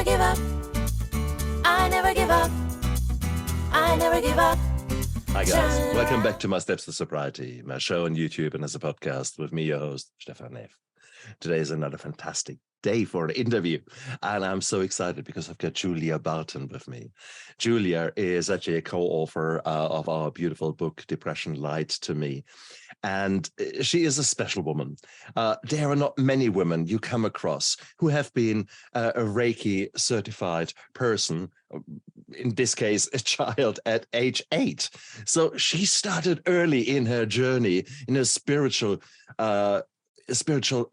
never give up. I never give up. I never give up. Hi guys, welcome back to My Steps to Sobriety, my show on YouTube and as a podcast with me, your host, Stephan Neff. Today is another fantastic day for an interview, and I'm so excited because I've got Julia Barton with me. Julia is actually a co-author of our beautiful book, Depression Lied to Me, and she is a special woman. There are not many women you come across who have been a Reiki certified person, in this case, a child at age 8. So she started early in her journey, in a spiritual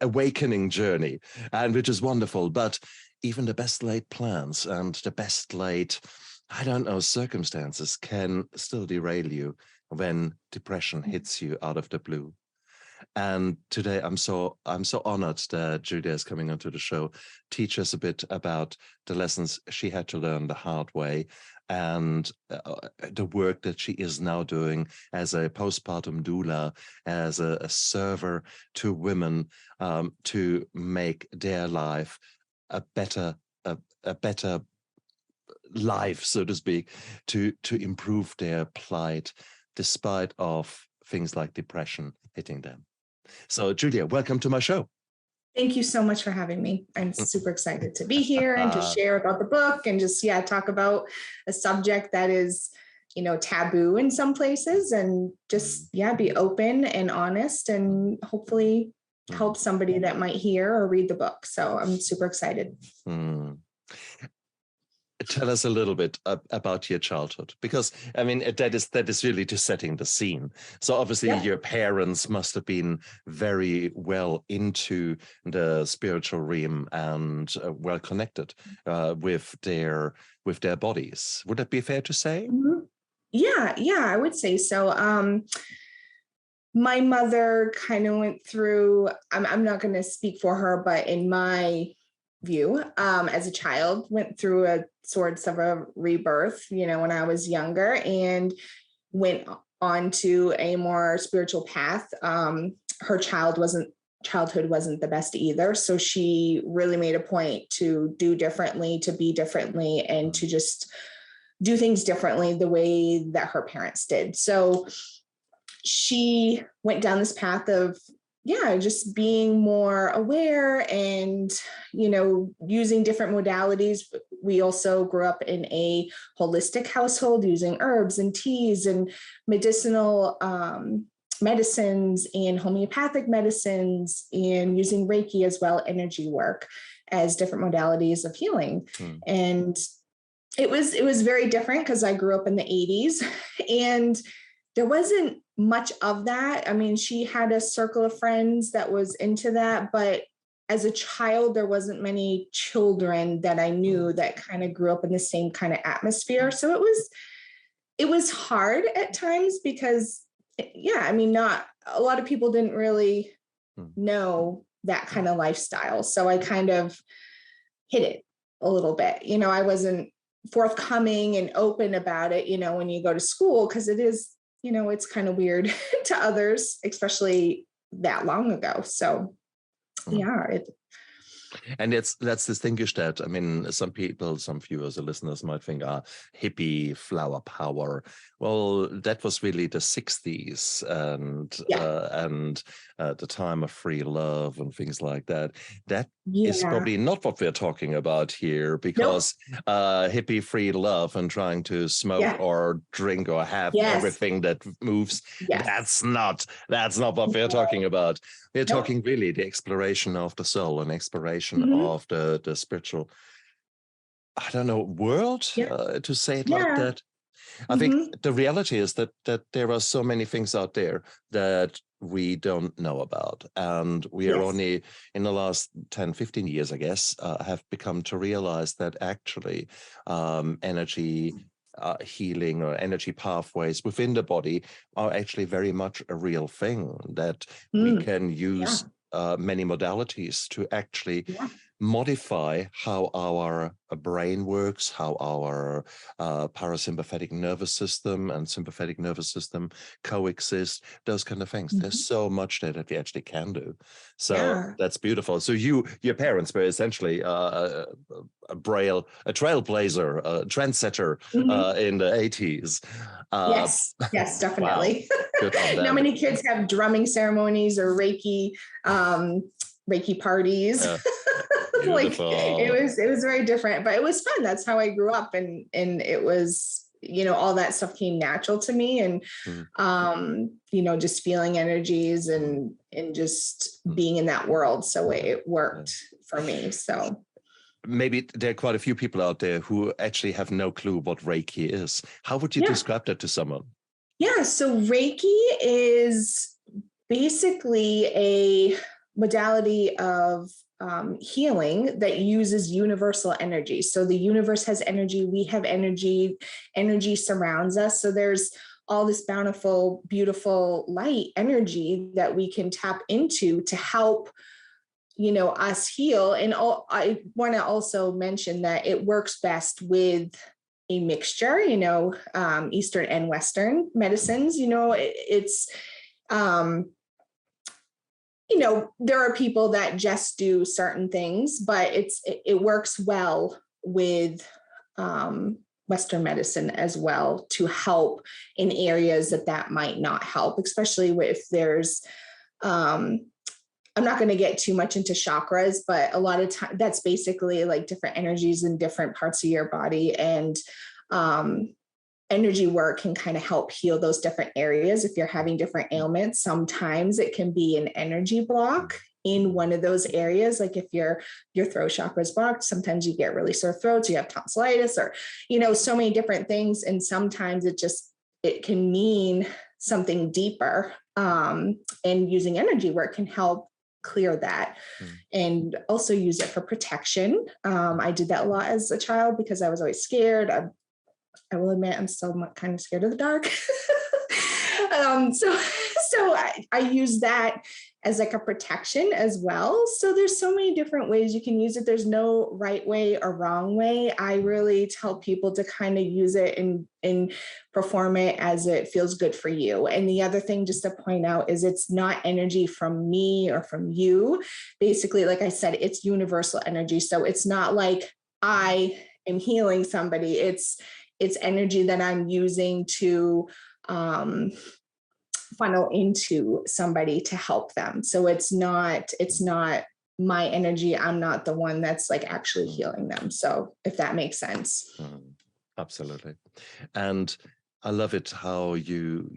awakening journey, and which is wonderful. But even the best laid plans and the best laid, circumstances can still derail you when depression hits you out of the blue. And today I'm so honored that Julia is coming onto the show, teach us a bit about the lessons she had to learn the hard way, and the work that she is now doing as a postpartum doula, as a server to women, to make their life a better life, so to speak, to improve their plight despite of things like depression hitting them. So Julia, welcome to my show. Thank you so much for having me. I'm super excited to be here and to share about the book and just, talk about a subject that is, taboo in some places, and just, be open and honest and hopefully help somebody that might hear or read the book. So I'm super excited. Tell us a little bit about your childhood, because that is really just setting the scene. So obviously your parents must have been very well into the spiritual realm and well connected with their bodies. Would that be fair to say? Mm-hmm. Yeah, I would say so. My mother kind of went through, I'm not going to speak for her, but in my view, as a child, went through a sort of a rebirth, when I was younger, and went on to a more spiritual path. Her childhood wasn't the best either. So she really made a point to do differently, to be differently, and to just do things differently the way that her parents did. So she went down this path of just being more aware and, using different modalities. We also grew up in a holistic household using herbs and teas and medicinal medicines and homeopathic medicines, and using Reiki as well, energy work, as different modalities of healing. And it was very different because I grew up in the 80s, and there wasn't much of that. I mean, she had a circle of friends that was into that, but as a child, there wasn't many children that I knew that kind of grew up in the same kind of atmosphere. So it was hard at times because, not a lot of people didn't really know that kind of lifestyle. So I kind of hid it a little bit. I wasn't forthcoming and open about it, when you go to school, because it is, it's kind of weird to others, especially that long ago. So, And let's distinguish that. I mean, some people, some viewers or listeners might think, hippie, flower power. Well, that was really the 60s and the time of free love and things like that. That is probably not what we're talking about here, because hippie free love and trying to smoke or drink or have everything that moves, that's not what we're talking about. We're talking really the exploration of the soul and exploration of the spiritual, world, to say it like that. I think the reality is that there are so many things out there that we don't know about. And we are only in the last 10, 15 years, I guess, have become to realize that actually energy healing or energy pathways within the body are actually very much a real thing, that we can use many modalities to actually modify how our brain works, how our parasympathetic nervous system and sympathetic nervous system coexist, those kind of things. There's so much there that we actually can do. So that's beautiful. So your parents were essentially a trailblazer, a trendsetter in the 80s. Yes, definitely. Wow. Good on them. Now many kids have drumming ceremonies or Reiki parties. Yeah. Like it was very different, but it was fun. That's how I grew up, and it was, all that stuff came natural to me, and just feeling energies and just being in that world. So it worked for me. So maybe there are quite a few people out there who actually have no clue what Reiki is. How would you describe that to someone? Yeah, so Reiki is basically a modality of healing that uses universal energy. So the universe has energy, we have energy, energy surrounds us. So there's all this bountiful, beautiful light energy that we can tap into to help us heal. And I want to also mention that it works best with a mixture, Eastern and Western medicines. It's there are people that just do certain things, but it works well with Western medicine as well to help in areas that might not help, especially if there's I'm not going to get too much into chakras, but a lot of time that's basically like different energies in different parts of your body, and energy work can kind of help heal those different areas. If you're having different ailments, sometimes it can be an energy block in one of those areas. Like if your throat chakra is blocked, sometimes you get really sore throats, you have tonsillitis, or, so many different things. And sometimes it can mean something deeper. And using energy work can help clear that, and also use it for protection. I did that a lot as a child because I was always scared. I will admit I'm still kind of scared of the dark. So I use that as like a protection as well. So there's so many different ways you can use it. There's no right way or wrong way. I really tell people to kind of use it and perform it as it feels good for you. And the other thing just to point out is it's not energy from me or from you. Basically, like I said, it's universal energy. So it's not like I am healing somebody. It's energy that I'm using to funnel into somebody to help them. So it's not my energy. I'm not the one that's like actually healing them. So if that makes sense. Absolutely. And I love it how you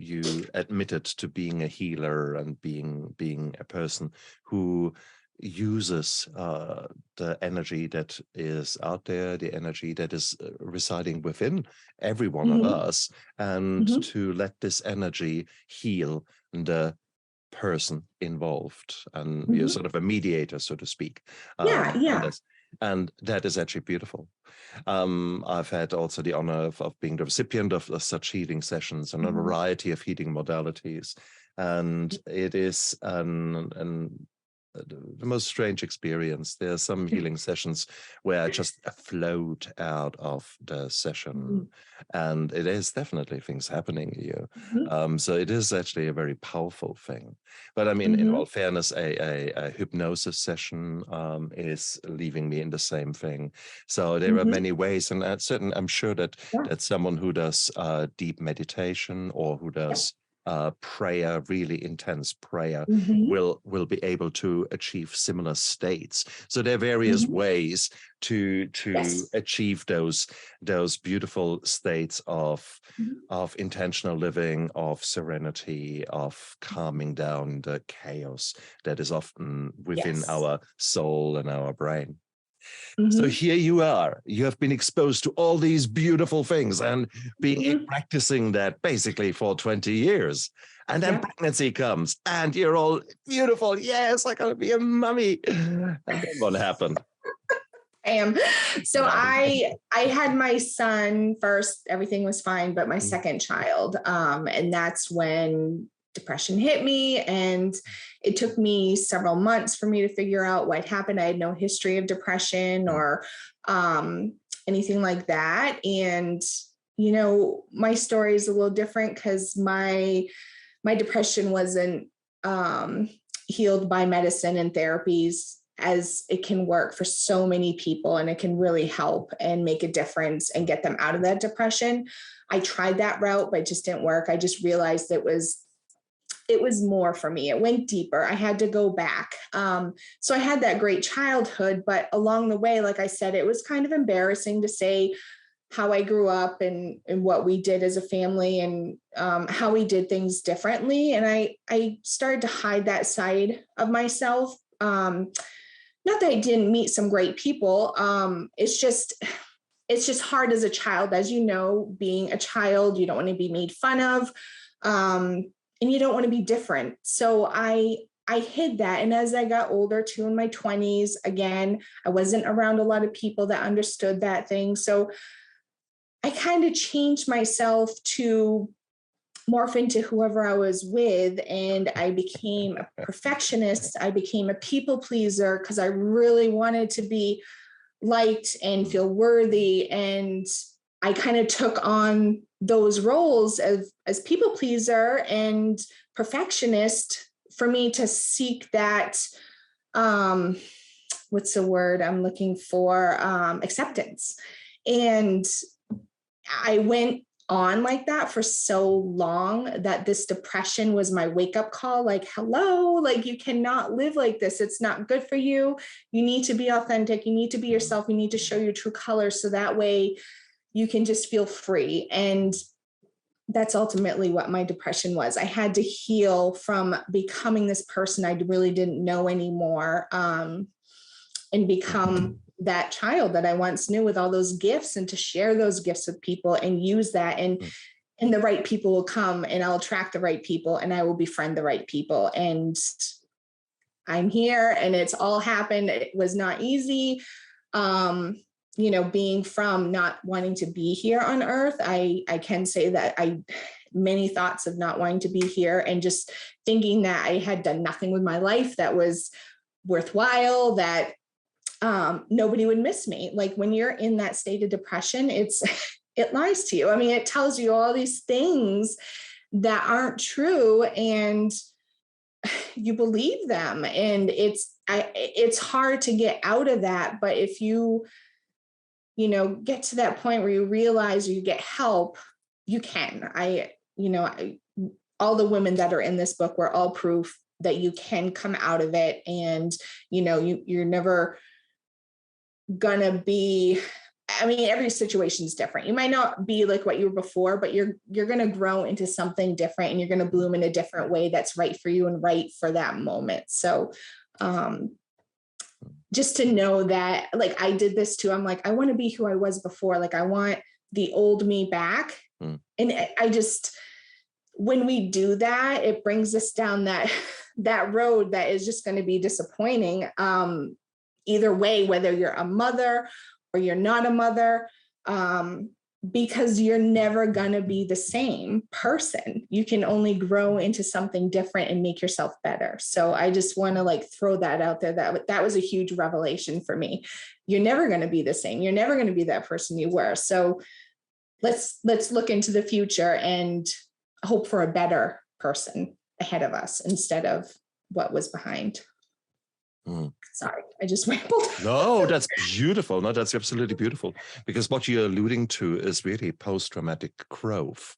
admitted to being a healer and being a person who uses the energy that is out there, the energy that is residing within every one of us, and to let this energy heal the person involved. And you're sort of a mediator, so to speak. And that is actually beautiful. I've had also the honor of being the recipient of such healing sessions and a variety of healing modalities. And it is the most strange experience. There are some healing sessions where I just float out of the session, and it is definitely things happening here. So it is actually a very powerful thing. But I mean, in all fairness, a hypnosis session is leaving me in the same thing. So there are many ways, and I'm sure that someone who does deep meditation or who does prayer, really intense prayer, will be able to achieve similar states. So there are various ways to achieve those beautiful states of intentional living, of serenity, of calming down the chaos that is often within our soul and our brain. So here you are. You have been exposed to all these beautiful things and being practicing that basically for 20 years. And then pregnancy comes and you're all beautiful. Yes, I gotta be a mummy. And then what happened? I am. So I had my son first, everything was fine, but my second child. And that's when depression hit me, and it took me several months for me to figure out what happened. I had no history of depression or anything like that. And, my story is a little different because my depression wasn't healed by medicine and therapies as it can work for so many people, and it can really help and make a difference and get them out of that depression. I tried that route, but it just didn't work. I just realized it was more for me. It went deeper. I had to go back. So I had that great childhood, but along the way, like I said, it was kind of embarrassing to say how I grew up and what we did as a family, and how we did things differently. And I started to hide that side of myself. Not that I didn't meet some great people. It's just hard as a child. As you know, being a child, you don't want to be made fun of. And you don't want to be different. So I hid that. And as I got older too, in my 20s, again, I wasn't around a lot of people that understood that thing. So I kind of changed myself to morph into whoever I was with. And I became a perfectionist. I became a people pleaser because I really wanted to be liked and feel worthy. And I kind of took on those roles as people pleaser and perfectionist for me to seek that, what's the word I'm looking for? Acceptance. And I went on like that for so long that this depression was my wake-up call. Like, hello, like you cannot live like this. It's not good for you. You need to be authentic. You need to be yourself. You need to show your true colors. So that way you can just feel free. And that's ultimately what my depression was. I had to heal from becoming this person I really didn't know anymore, and become that child that I once knew with all those gifts, and to share those gifts with people and use that. And the right people will come, and I'll attract the right people, and I will befriend the right people. And I'm here, and it's all happened. It was not easy. Being from not wanting to be here on earth, I can say that many thoughts of not wanting to be here, and just thinking that I had done nothing with my life that was worthwhile, that nobody would miss me. Like when you're in that state of depression, it lies to you. I mean, it tells you all these things that aren't true, and you believe them. And it's hard to get out of that. But if you get to that point where you realize you get help, you can. All the women that are in this book were all proof that you can come out of it. And, you're never gonna be, every situation is different. You might not be like what you were before, but you're going to grow into something different, and you're going to bloom in a different way that's right for you and right for that moment. So, just to know that, like, I did this too. I'm like, I want to be who I was before. Like, I want the old me back. And when we do that, it brings us down that road that is just going to be disappointing. Either way, whether you're a mother or you're not a mother, because you're never going to be the same person. You can only grow into something different and make yourself better. So I just want to throw that out there. That was a huge revelation for me. You're never going to be the same. You're never going to be that person you were. So let's look into the future and hope for a better person ahead of us instead of what was behind. Sorry, I just rambled. No, that's beautiful. No, that's absolutely beautiful. Because what you're alluding to is really post-traumatic growth,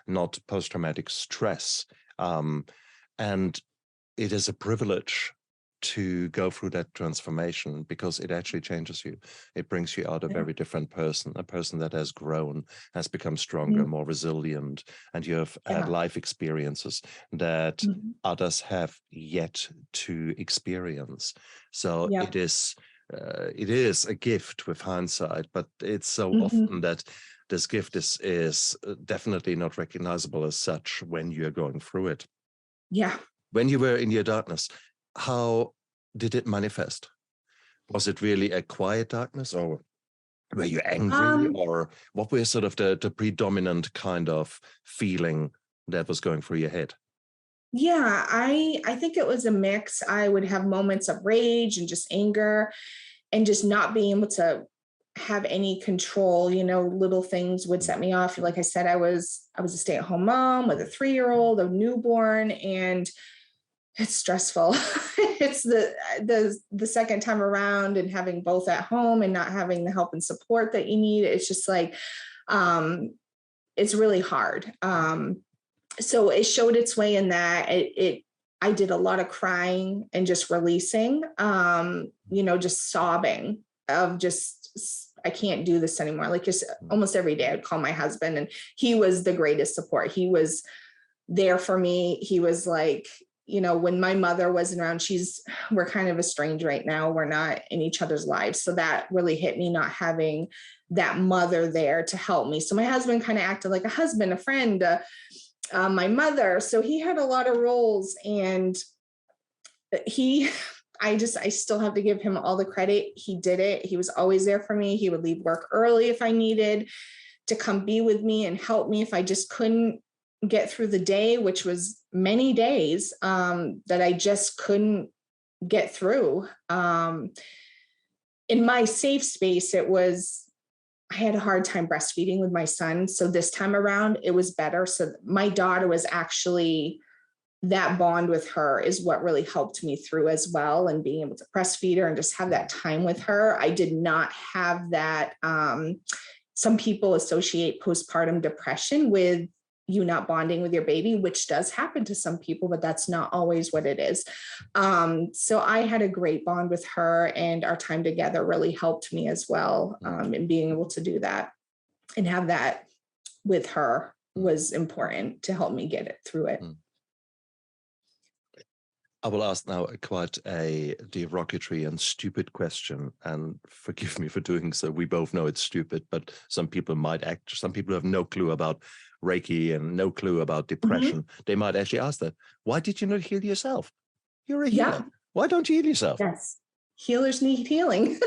not post-traumatic stress. And it is a privilege to go through that transformation, because it actually changes you. It brings you out a very different person, a person that has grown, has become stronger, more resilient, and you have had life experiences that others have yet to experience. So it is a gift with hindsight, but it's so often that this gift is definitely not recognizable as such when you're going through it. Yeah. When you were in your darkness, how did it manifest? Was it really a quiet darkness, or were you angry, or what were sort of the predominant kind of feeling that was going through your head? Yeah, I think it was a mix. I would have moments of rage and just anger, and just not being able to have any control. Little things would set me off. Like I said, I was a stay-at-home mom with a 3-year-old, a newborn, and it's stressful. It's the second time around, and having both at home and not having the help and support that you need. It's just like, it's really hard. So it showed its way in that I did a lot of crying and just releasing, just sobbing of just, I can't do this anymore. Like, just almost every day I'd call my husband, and he was the greatest support. He was there for me. He was like, when my mother wasn't around, we're kind of estranged right now. We're not in each other's lives. So that really hit me, not having that mother there to help me. So my husband kind of acted like a husband, a friend, my mother. So he had a lot of roles, and I still have to give him all the credit. He did it. He was always there for me. He would leave work early if I needed to come be with me and help me if I just couldn't get through the day, which was many days that I just couldn't get through. In my safe space, I had a hard time breastfeeding with my son. So this time around, it was better. So my daughter was actually, that bond with her is what really helped me through as well. And being able to breastfeed her and just have that time with her. I did not have that. Some people associate postpartum depression with you not bonding with your baby, which does happen to some people, but that's not always what it is. So I had a great bond with her, and our time together really helped me as well. And being able to do that and have that with her was important to help me get it through it. I will ask now quite a derogatory and stupid question, and forgive me for doing so. We both know it's stupid, but some people have no clue about Reiki and no clue about depression. They might actually ask that. Why did you not heal yourself? You're a healer. Yeah. Why don't you heal yourself? Yes. Healers need healing.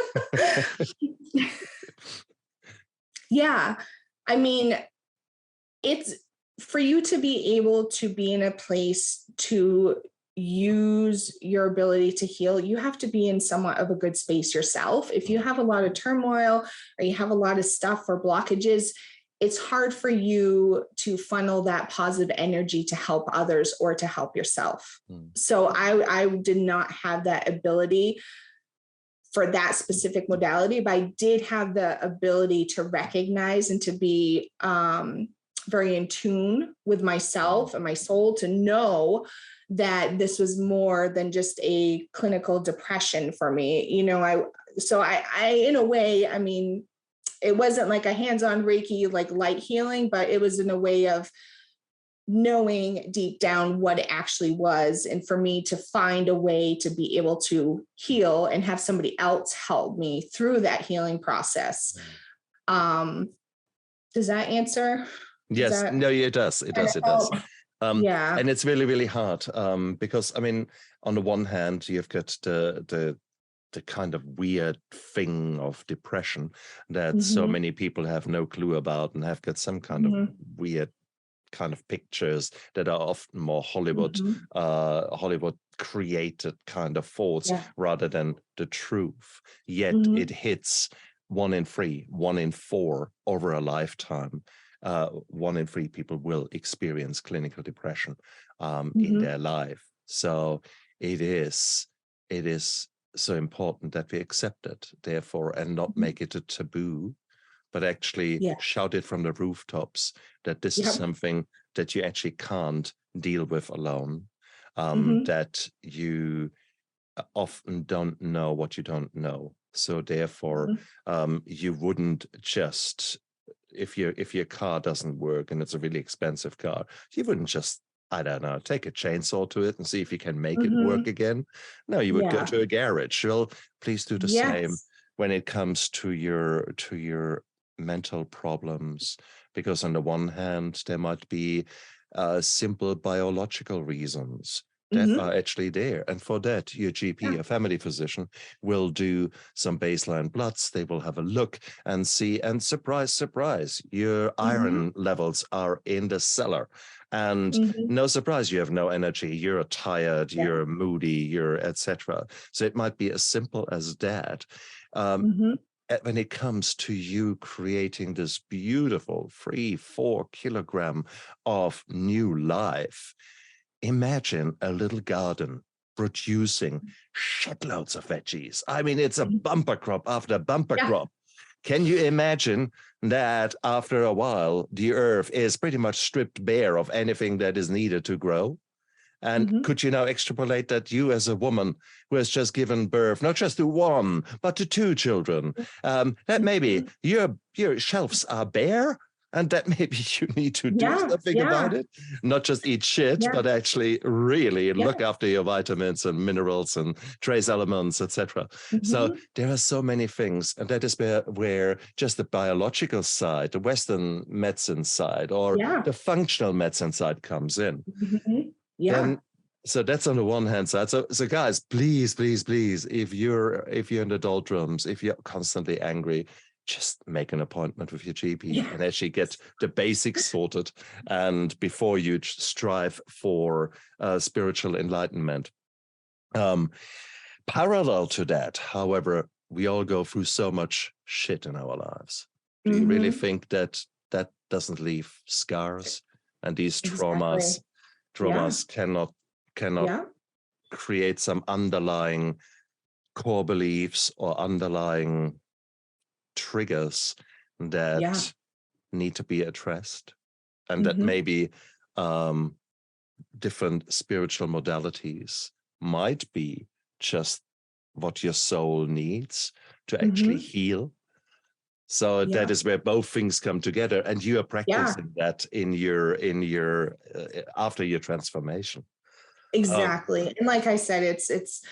Yeah. I mean, it's for you to be able to be in a place to use your ability to heal, you have to be in somewhat of a good space yourself. If you have a lot of turmoil or you have a lot of stuff or blockages, it's hard for you to funnel that positive energy to help others or to help yourself. So I did not have that ability for that specific modality, but I did have the ability to recognize and to be very in tune with myself and my soul, to know that this was more than just a clinical depression for me. I in a way, I mean, it wasn't like a hands-on Reiki, like light healing, but it was in a way of knowing deep down what it actually was. And for me to find a way to be able to heal and have somebody else help me through that healing process. Does that answer? Yes. No, it does. It does. Yeah. And it's really, really hard because, I mean, on the one hand, you've got the kind of weird thing of depression that so many people have no clue about and have got some kind of weird kind of pictures that are often more Hollywood created kind of thoughts rather than the truth. Yet it hits 1 in 3, 1 in 4 over a lifetime. 1 in 3 people will experience clinical depression in their life. So it is so important that we accept it, therefore, and not make it a taboo, but actually shout it from the rooftops that this is something that you actually can't deal with alone, that you often don't know what you don't know. So therefore, you wouldn't just, if your car doesn't work and it's a really expensive car, you wouldn't just, I don't know, take a chainsaw to it and see if you can make it work again. No, you would go to a garage. Well, please do the same when it comes to your mental problems, because on the one hand, there might be simple biological reasons that are actually there. And for that, your GP, a family physician, will do some baseline bloods. They will have a look and see, and surprise, surprise, your iron levels are in the cellar. And no surprise, you have no energy, you're tired, you're moody, you're etc. So it might be as simple as that. When it comes to you creating this beautiful 3-4 kilogram of new life, imagine a little garden producing shitloads of veggies. I mean, it's a bumper crop after bumper crop. Can you imagine that after a while, the earth is pretty much stripped bare of anything that is needed to grow? And could you now extrapolate that you as a woman who has just given birth, not just to one, but to 2 children, that maybe your shelves are bare, and that maybe you need to do something about it, not just eat shit, but actually really look after your vitamins and minerals and trace elements, etc. So there are so many things, and that is where just the biological side, the Western medicine side, or the functional medicine side comes in. Then, so that's on the one hand side. So guys, please, if you're in the doldrums, if you're constantly angry, just make an appointment with your GP and actually get the basics sorted. And before you strive for spiritual enlightenment. Parallel to that, however, we all go through so much shit in our lives. Do you really think that that doesn't leave scars, and these traumas cannot create some underlying core beliefs or underlying triggers that need to be addressed, and that maybe different spiritual modalities might be just what your soul needs to actually heal. So that is where both things come together, and you are practicing that in your after your transformation. Exactly. And like I said, it's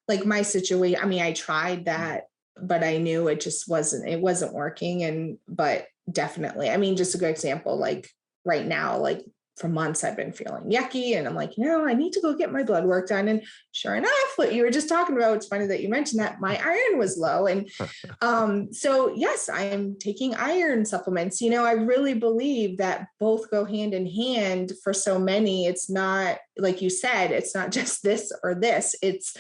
like my situation. I mean, I tried that, but I knew it just wasn't working. But definitely, I mean, just a good example, like right now, like for months I've been feeling yucky, and I'm like, I need to go get my blood work done. And sure enough, what you were just talking about, it's funny that you mentioned that my iron was low. And so yes, I am taking iron supplements. I really believe that both go hand in hand for so many. It's not, like you said, it's not just this or this. It's,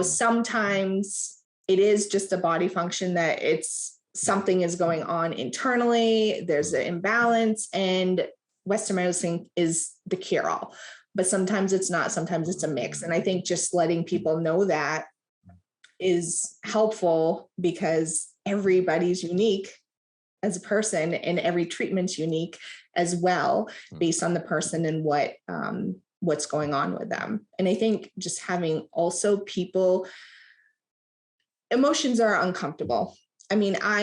sometimes it is just a body function that something is going on internally. There's an imbalance, and Western medicine is the cure-all, but sometimes it's not. Sometimes it's a mix. And I think just letting people know that is helpful, because everybody's unique as a person, and every treatment's unique as well, based on the person and what's going on with them. And I think just having also emotions are uncomfortable. I mean, I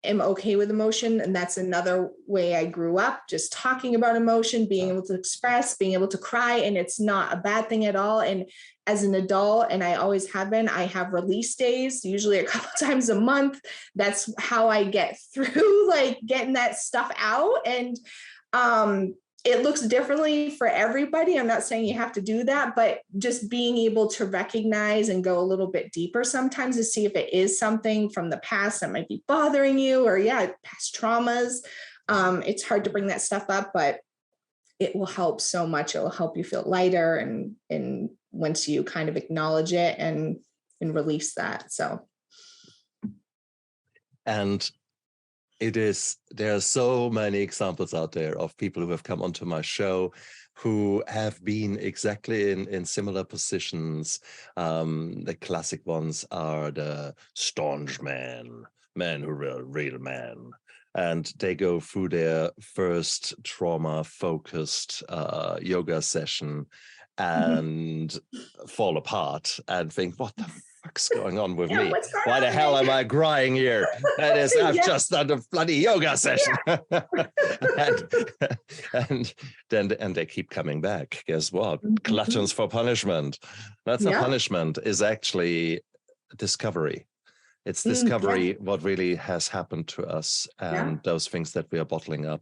am okay with emotion. And that's another way I grew up, just talking about emotion, being able to express, being able to cry. And it's not a bad thing at all. And as an adult, and I always have been, I have release days, usually a couple times a month. That's how I get through, like, getting that stuff out. And it looks differently for everybody. I'm not saying you have to do that, but just being able to recognize and go a little bit deeper sometimes to see if it is something from the past that might be bothering you, or past traumas. It's hard to bring that stuff up, but it will help so much. It will help you feel lighter, and once you kind of acknowledge it and release that. So. And there are so many examples out there of people who have come onto my show who have been exactly in similar positions. The classic ones are the staunch men who are real men. And they go through their first trauma-focused yoga session and fall apart and think, what the fuck's going on with me? Why the hell am I crying here? That is, I've just done a bloody yoga session. and they keep coming back. Guess what? Gluttons for punishment. That's a punishment, is actually discovery. It's discovery what really has happened to us, and those things that we are bottling up.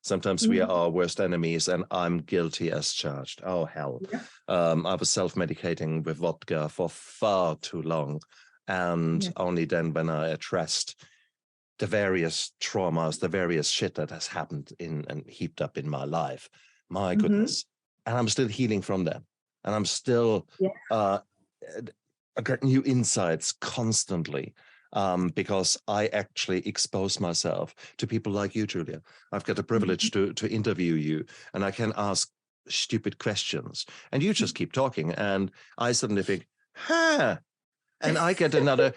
Sometimes we are our worst enemies, and I'm guilty as charged. Oh, hell. I was self-medicating with vodka for far too long. And only then, when I addressed the various traumas, the various shit that has happened and heaped up in my life, my goodness. And I'm still healing from that. And I'm still getting new insights constantly. Because I actually expose myself to people like you, Julia. I've got the privilege to interview you, and I can ask stupid questions. And you just keep talking. And I suddenly think, huh. And I get another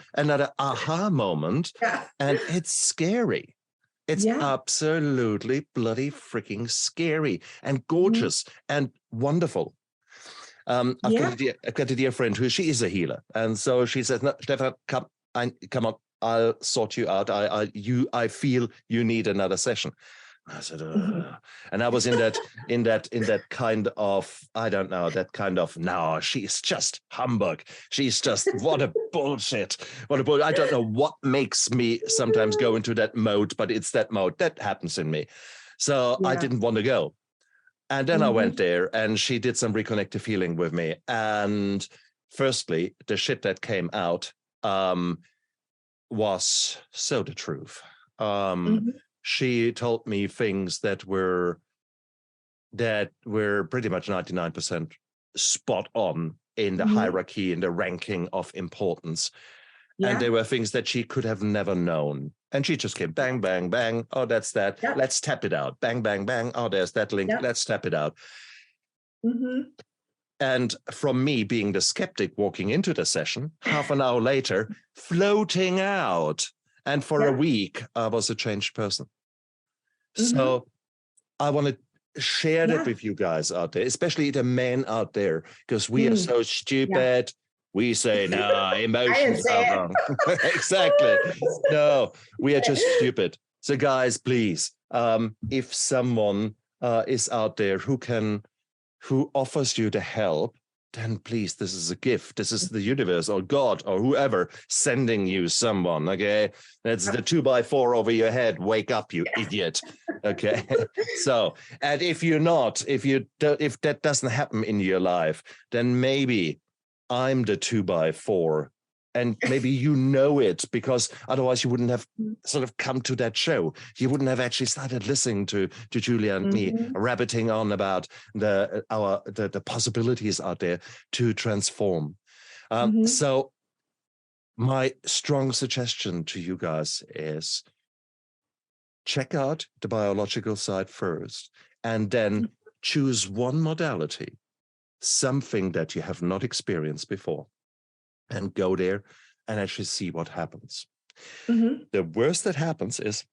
aha moment. Yeah. And it's scary. It's Yeah. absolutely bloody freaking scary and gorgeous and wonderful. I've got a dear friend she is a healer. And so she says, no, Stephan, come on, I'll sort you out. I feel you need another session. I said, and I was in that kind of, I don't know, that kind of, no, she's just humbug. She's just, what a bullshit. I don't know what makes me sometimes go into that mode, but it's that mode that happens in me. So I didn't want to go. And then I went there and she did some reconnective healing with me. And firstly, the shit that came out was so the truth. She told me things that were pretty much 99% spot on in the hierarchy, in the ranking of importance. Yeah. And there were things that she could have never known. And she just came bang, bang, bang. Oh, that's that. Yep. Let's tap it out. Bang, bang, bang. Oh, there's that link. Yep. Let's tap it out. And from me being the skeptic walking into the session, half an hour later, floating out. And for a week, I was a changed person. So I want to share that with you guys out there, especially the men out there, because we are so stupid. Yeah. We say, no, emotions are wrong. Exactly. No, we are just stupid. So guys, please, if someone is out there who offers you the help, then please, this is a gift. This is the universe or God or whoever sending you someone, okay? That's the 2x4 over your head. Wake up, you idiot, okay? So, and if that doesn't happen in your life, then maybe I'm the 2x4. And maybe you know it, because otherwise you wouldn't have sort of come to that show. You wouldn't have actually started listening to Julia and me rabbiting on about the possibilities out there to transform. So my strong suggestion to you guys is check out the biological side first, and then choose one modality, something that you have not experienced before, and go there and actually see what happens. The worst that happens is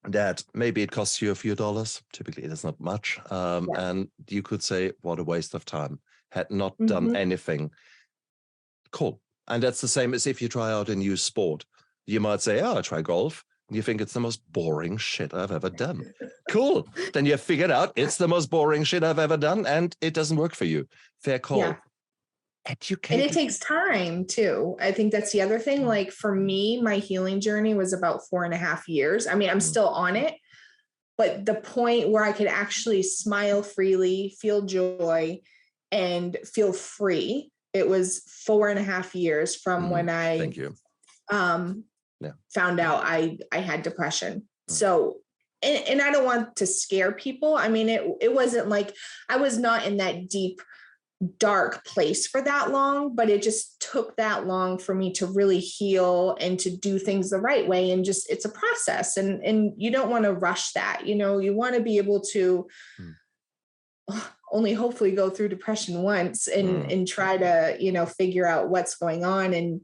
that maybe it costs you a few dollars. Typically, it is not much. And you could say, what a waste of time. Had not done anything. Cool. And that's the same as if you try out a new sport. You might say, I try golf. And you think it's the most boring shit I've ever done. Cool. Then you figured out it's the most boring shit I've ever done, and it doesn't work for you. Fair call. Yeah. And it takes time too. I think that's the other thing. Like for me, my healing journey was about 4.5 years. I mean, I'm still on it, but the point where I could actually smile freely, feel joy, and feel free, it was 4.5 years from when I found out I had depression. So, and I don't want to scare people. I mean, it wasn't like I was not in that deep, dark place for that long, but it just took that long for me to really heal and to do things the right way. And just, it's a process, and you don't want to rush that. You know, you want to be able to only hopefully go through depression once and try to, figure out what's going on and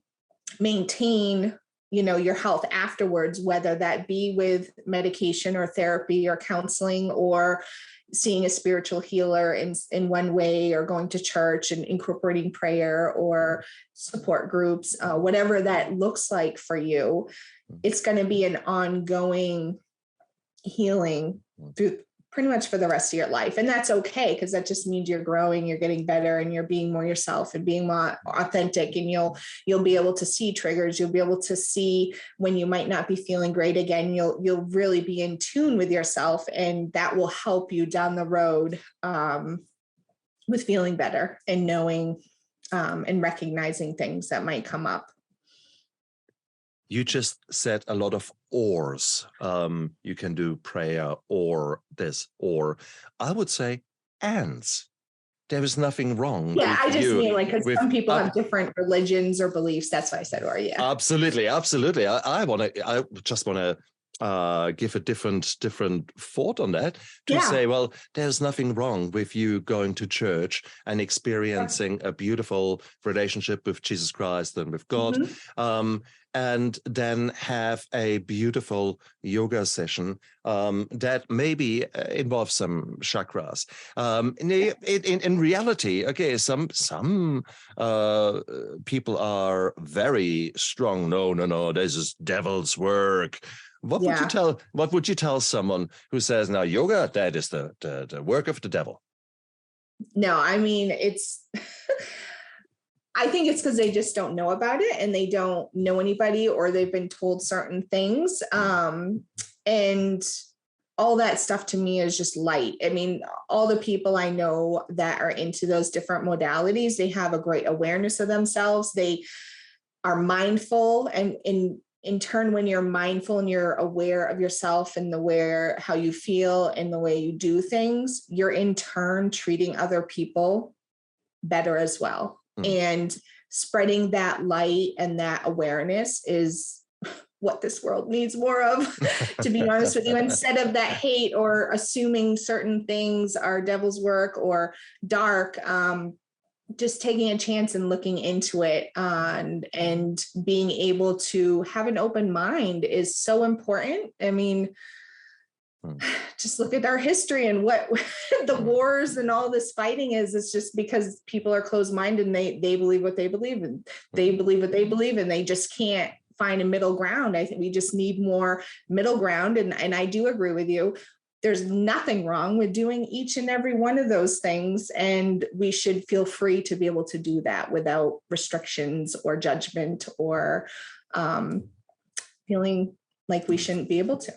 maintain, your health afterwards, whether that be with medication or therapy or counseling or seeing a spiritual healer in one way, or going to church and incorporating prayer or support groups, whatever that looks like for you. It's going to be an ongoing healing through pretty much for the rest of your life. And that's okay, because that just means you're growing, you're getting better, and you're being more yourself and being more authentic. And you'll be able to see triggers. You'll be able to see when you might not be feeling great again. You'll really be in tune with yourself, and that will help you down the road with feeling better and knowing and recognizing things that might come up. You just said a lot of ors. You can do prayer or this, or I would say ands. There is nothing wrong. Yeah, I just mean like, because some people have different religions or beliefs. That's why I said or. Yeah, absolutely. I just want to give a different thought on that, to say, well, there's nothing wrong with you going to church and experiencing a beautiful relationship with Jesus Christ and with God, and then have a beautiful yoga session that maybe involves some chakras. In reality, okay, some people are very strong. No, this is devil's work. What would you tell someone who says, now yoga, that is the work of the devil? No, I mean, I think it's because they just don't know about it, and they don't know anybody, or they've been told certain things. And all that stuff to me is just light. I mean, all the people I know that are into those different modalities, they have a great awareness of themselves. They are mindful, and in turn, when you're mindful and you're aware of yourself and how you feel and the way you do things, you're in turn treating other people better as well. And spreading that light and that awareness is what this world needs more of, to be honest with you, instead of that hate or assuming certain things are devil's work or dark. Just taking a chance and looking into it, and being able to have an open mind is so important. I mean, just look at our history and what the wars and all this fighting is. It's just because people are closed-minded, and they believe what they believe, and they believe what they believe, and they just can't find a middle ground. I think we just need more middle ground. And I do agree with you. There's nothing wrong with doing each and every one of those things. And we should feel free to be able to do that without restrictions or judgment, or feeling like we shouldn't be able to.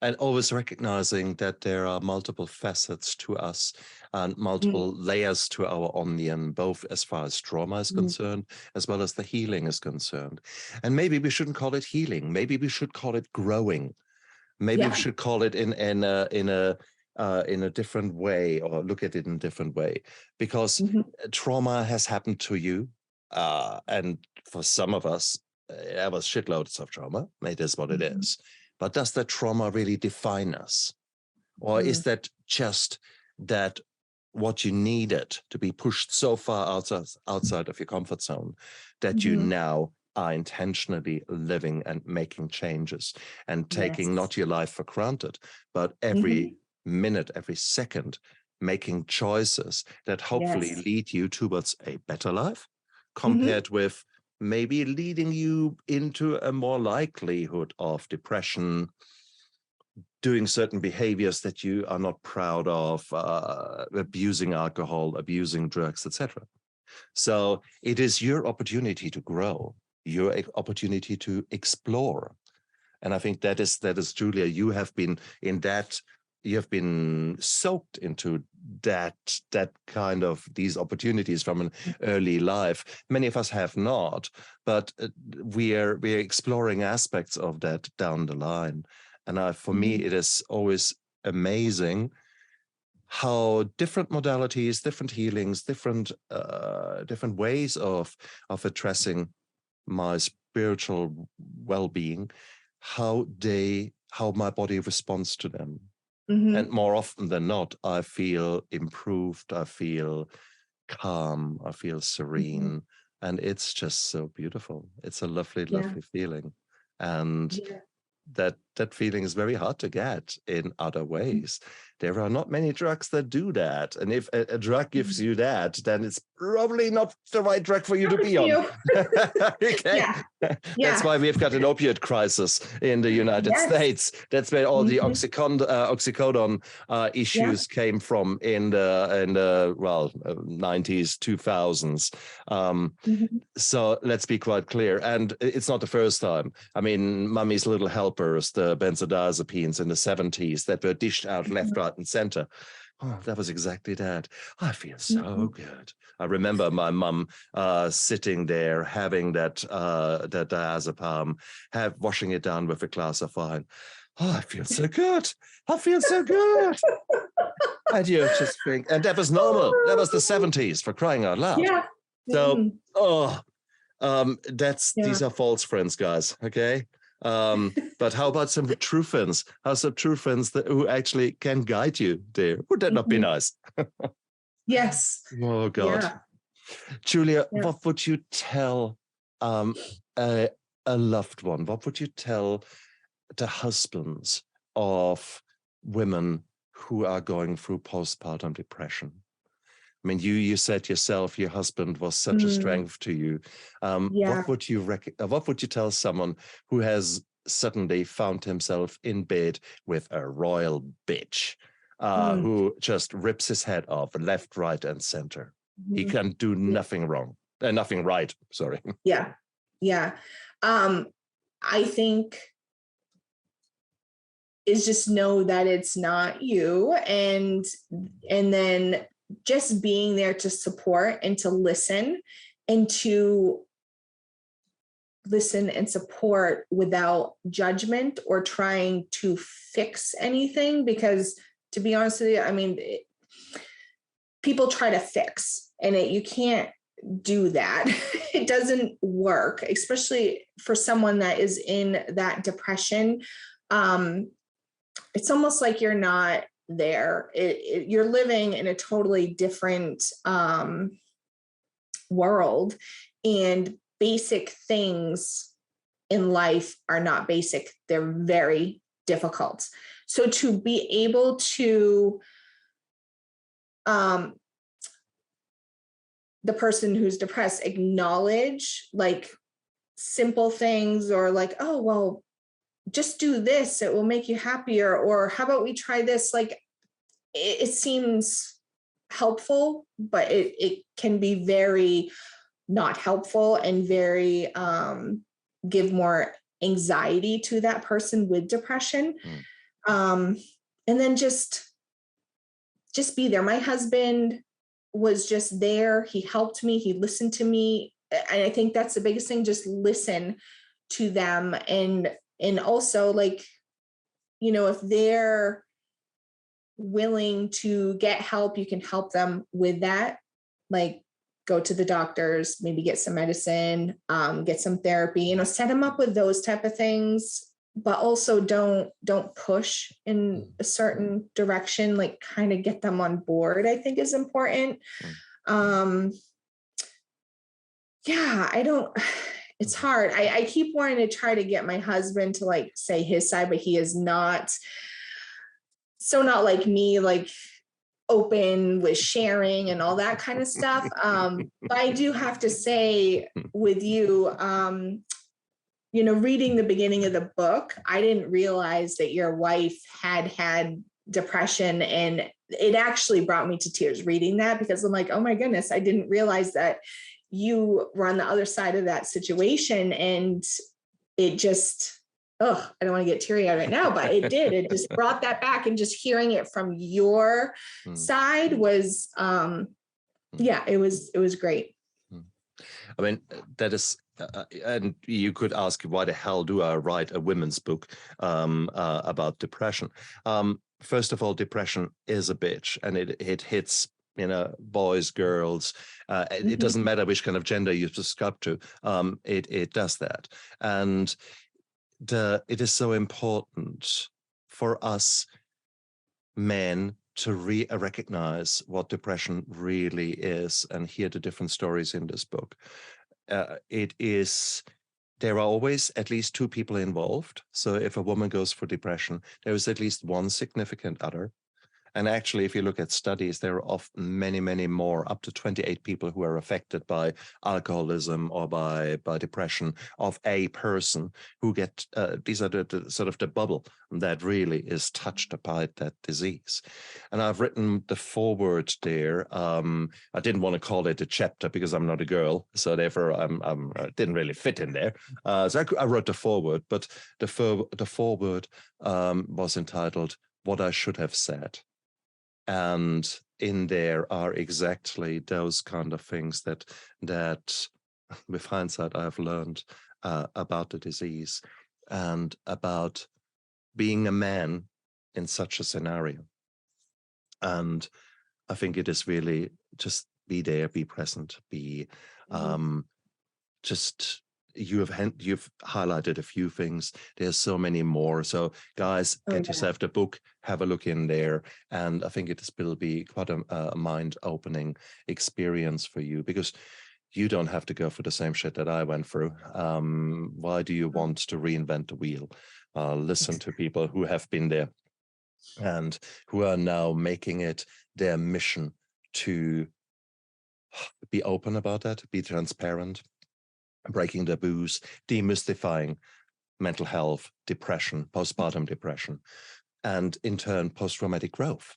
And always recognizing that there are multiple facets to us and multiple layers to our onion, both as far as trauma is concerned, as well as the healing is concerned. And maybe we shouldn't call it healing. Maybe we should call it growing. Maybe we should call it in a different way, or look at it in a different way, because trauma has happened to you, and for some of us, there was shitloads of trauma. It is what it is. But does that trauma really define us, or is that just that what you needed to be pushed so far outside of your comfort zone that you now are intentionally living and making changes and taking not your life for granted, but every minute, every second, making choices that hopefully lead you towards a better life, compared with maybe leading you into a more likelihood of depression, doing certain behaviors that you are not proud of, abusing alcohol, abusing drugs, etc. So it is your opportunity to grow, your opportunity to explore. And I think that is Julia, you have been in that, you have been soaked into that kind of these opportunities from an early life. Many of us have not, but we are exploring aspects of that down the line. And for me, it is always amazing how different modalities, different healings, different ways of addressing my spiritual well-being, how my body responds to them. And more often than not, I feel improved, I feel calm, I feel serene, and it's just so beautiful. It's a lovely, lovely feeling. And that feeling is very hard to get in other ways. There are not many drugs that do that. And if a drug gives you that, then it's probably not the right drug for you to be on. Okay. That's why we've got an opioid crisis in the United States. That's where all the oxycodone issues came from in the 90s, 2000s. So let's be quite clear. And it's not the first time. I mean, Mummy's Little Helpers, the benzodiazepines in the 70s that were dished out left, right, and center. Oh, that was exactly that. I feel so good. I remember my mum sitting there having that diazepam, washing it down with a glass of wine. Oh, I feel so good. I feel so good. And you just think, and that was normal. That was the 70s, for crying out loud. So, these are false friends, guys. Okay. But how about some true friends? How some true friends who actually can guide you there? Would that not be nice? Yes. Oh God. Yeah. Julia, Yes. what would you tell a loved one? What would you tell the husbands of women who are going through postpartum depression? I mean, you said yourself, your husband was such a strength to you. Yeah. What would you tell someone who has suddenly found himself in bed with a royal bitch who just rips his head off left, right, and center? He can do nothing wrong, nothing right. Sorry. Yeah. Yeah. I think is just know that it's not you, and then just being there to support and to listen, and to listen and support without judgment or trying to fix anything. Because to be honest with you, I mean, people try to fix, and you can't do that. It doesn't work, especially for someone that is in that depression. It's almost like you're not there. You're living in a totally different world, and basic things in life are not basic. They're very difficult. So to be able to the person who's depressed acknowledge like simple things, or like, oh, well, just do this, it will make you happier, or how about we try this? Like, it seems helpful, but it can be very not helpful, and very give more anxiety to that person with depression. And then just be there. My husband was just there. He helped me. He listened to me. And I think that's the biggest thing, just listen to them. And also, like, you know, if they're willing to get help, you can help them with that. Like, go to the doctors, maybe get some medicine, get some therapy, you know, set them up with those type of things. But also don't push in a certain direction, like kind of get them on board, I think is important. It's hard. I keep wanting to try to get my husband to like say his side, but he is not like me, like open with sharing and all that kind of stuff. But I do have to say with you, you know, reading the beginning of the book, I didn't realize that your wife had depression, and it actually brought me to tears reading that, because I'm like, oh my goodness, I didn't realize that you were on the other side of that situation. And it just, I don't want to get teary-eyed right now, but it did. It just brought that back, and just hearing it from your side was, it was great. I mean, that is, and you could ask, why the hell do I write a women's book about depression? First of all, depression is a bitch, and it hits, you know, boys, girls. It doesn't matter which kind of gender you subscribe to. It does that, and it is so important for us men to recognize what depression really is, and hear the different stories in this book. There are always at least two people involved. So if a woman goes for depression, there is at least one significant other. And actually, if you look at studies, there are often many, many more, up to 28 people who are affected by alcoholism or by depression of a person who get, these are the sort of the bubble that really is touched by that disease. And I've written the foreword there. I didn't want to call it a chapter because I'm not a girl, so therefore I didn't really fit in there. So I wrote the foreword, but the foreword was entitled "What I Should Have Said." And in there are exactly those kind of things that with hindsight I've learned about the disease and about being a man in such a scenario. And I think it is really just be there, be present, be just you've highlighted a few things. There's so many more. So guys, get yourself the book, have a look in there. And I think it will be quite a mind-opening experience for you, because you don't have to go through the same shit that I went through. Why do you want to reinvent the wheel? Listen to people who have been there and who are now making it their mission to be open about that, be transparent, breaking taboos, demystifying mental health, depression, postpartum depression, and in turn, post-traumatic growth.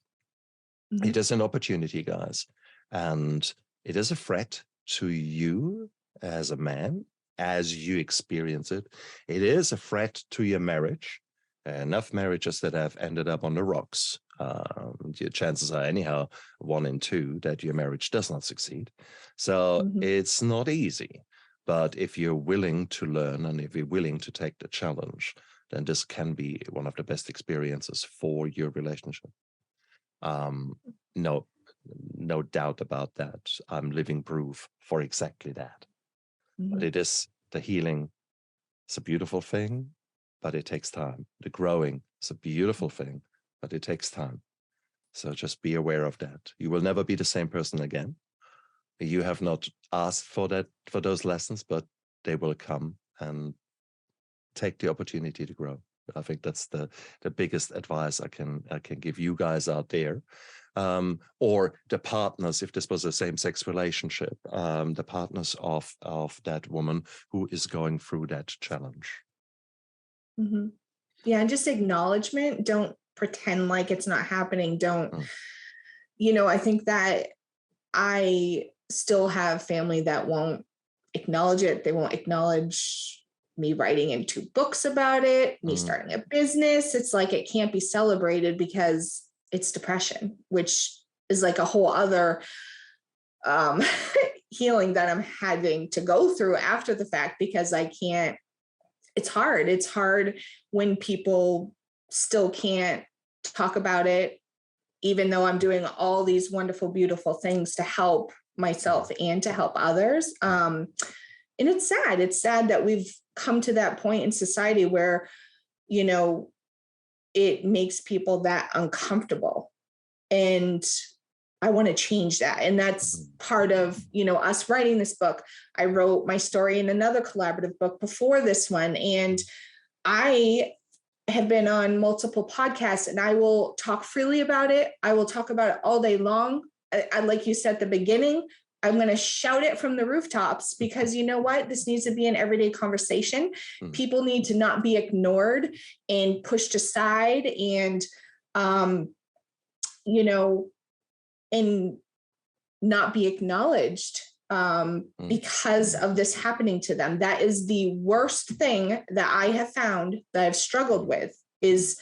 It is an opportunity, guys, and it is a threat to you as a man, as you experience it. It is a threat to your marriage. Enough marriages that have ended up on the rocks. Your chances are anyhow 1 in 2 that your marriage does not succeed. So it's not easy. But if you're willing to learn and if you're willing to take the challenge, then this can be one of the best experiences for your relationship. No doubt about that. I'm living proof for exactly that. But it is the healing. It's a beautiful thing, but it takes time. The growing is a beautiful thing, but it takes time. So just be aware of that. You will never be the same person again. You have not asked for those lessons, but they will come, and take the opportunity to grow. I think that's the biggest advice I can give you guys out there. Or the partners, if this was a same-sex relationship, the partners of that woman who is going through that challenge. Yeah, and just acknowledgement. Don't pretend like it's not happening. Don't, I think that I still have family that won't acknowledge it. They won't acknowledge me writing in 2 books about it, me starting a business. It's like it can't be celebrated because it's depression, which is like a whole other healing that I'm having to go through after the fact, because I can't. It's hard. It's hard when people still can't talk about it, even though I'm doing all these wonderful, beautiful things to help myself and to help others. And it's sad. It's sad that we've come to that point in society where, it makes people that uncomfortable. And I want to change that. And that's part of, us writing this book. I wrote my story in another collaborative book before this one. And I have been on multiple podcasts, and I will talk freely about it. I will talk about it all day long. I like you said at the beginning, I'm going to shout it from the rooftops, because you know what? This needs to be an everyday conversation. People need to not be ignored and pushed aside and, and not be acknowledged because of this happening to them. That is the worst thing that I have found that I've struggled with, is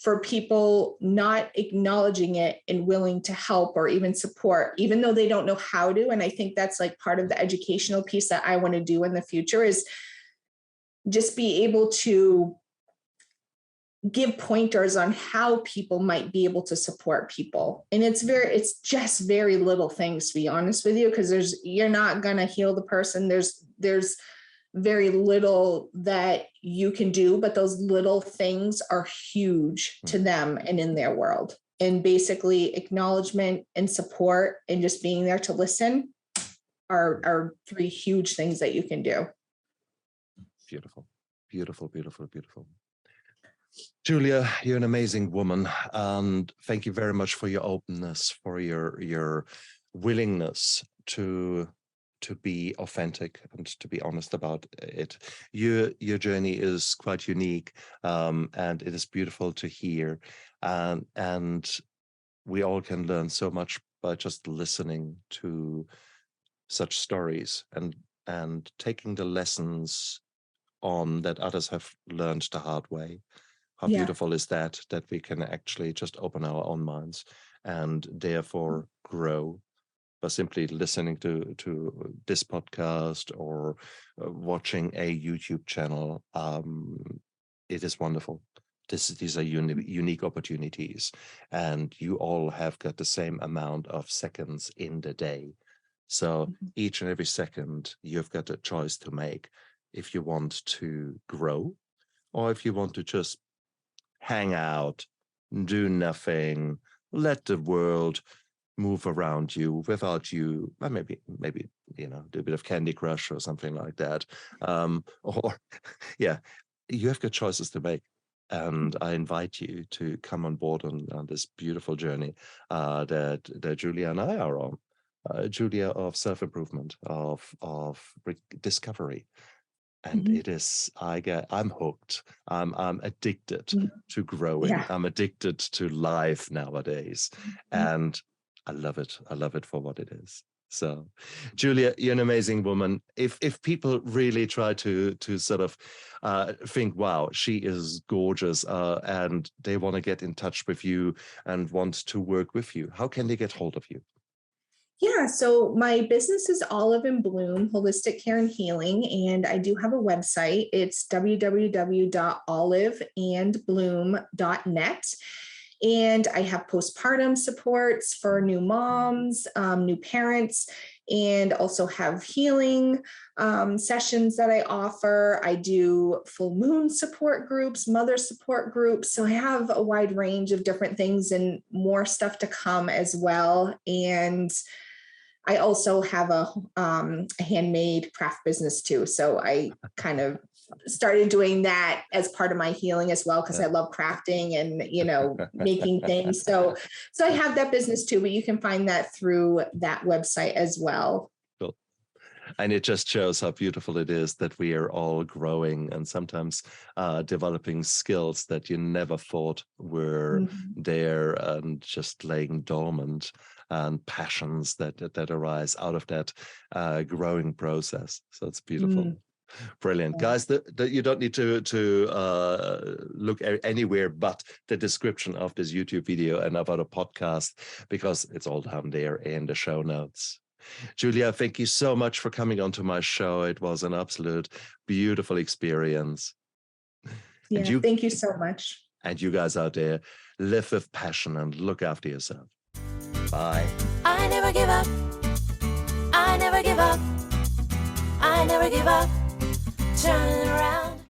for people not acknowledging it and willing to help or even support, even though they don't know how to. And I think that's like part of the educational piece that I want to do in the future, is just be able to give pointers on how people might be able to support people. And it's just very little things, to be honest with you, because you're not going to heal the person. There's very little that you can do, but those little things are huge to them and in their world. And basically acknowledgement and support and just being there to listen are 3 huge things that you can do. Beautiful, beautiful, beautiful, beautiful. Julia, you're an amazing woman, and thank you very much for your openness, for your willingness to be authentic and to be honest about it. Your journey is quite unique, and it is beautiful to hear, and we all can learn so much by just listening to such stories and taking the lessons on that others have learned the hard way. How beautiful is that we can actually just open our own minds and therefore grow by simply listening to this podcast or watching a YouTube channel. It is wonderful. These are unique opportunities, and you all have got the same amount of seconds in the day. So each and every second, you've got a choice to make. if you want to grow, or if you want to just hang out, do nothing, let the world move around you without you, well, maybe, do a bit of Candy Crush or something like that. Or, yeah, you have good choices to make. And I invite you to come on board on this beautiful journey that Julia and I are on. Julia, of self-improvement, of discovery. And it is, I'm hooked. I'm addicted to growing. Yeah. I'm addicted to life nowadays. And I love it. I love it for what it is. So, Julia, you're an amazing woman. If people really try to sort of think, wow, she is gorgeous, and they want to get in touch with you and want to work with you, how can they get hold of you? Yeah, so my business is Olive and Bloom, Holistic Care and Healing, and I do have a website. It's www.oliveandbloom.net. And I have postpartum supports for new moms, new parents, and also have healing sessions that I offer. I do full moon support groups, mother support groups. So I have a wide range of different things and more stuff to come as well. And I also have a handmade craft business too. So I kind of started doing that as part of my healing as well, because I love crafting and, making things. So I have that business too, but you can find that through that website as well. Cool. And it just shows how beautiful it is that we are all growing and sometimes developing skills that you never thought were there and just laying dormant, and passions that arise out of that growing process. So it's beautiful. Brilliant. Guys, that you don't need to look anywhere but the description of this YouTube video and about a podcast, because it's all down there in the show notes. Julia, thank you so much for coming onto my show. It was an absolute beautiful experience. Yeah, thank you so much. And you guys out there, live with passion and look after yourself. Bye. I never give up. I never give up. I never give up. Turn around.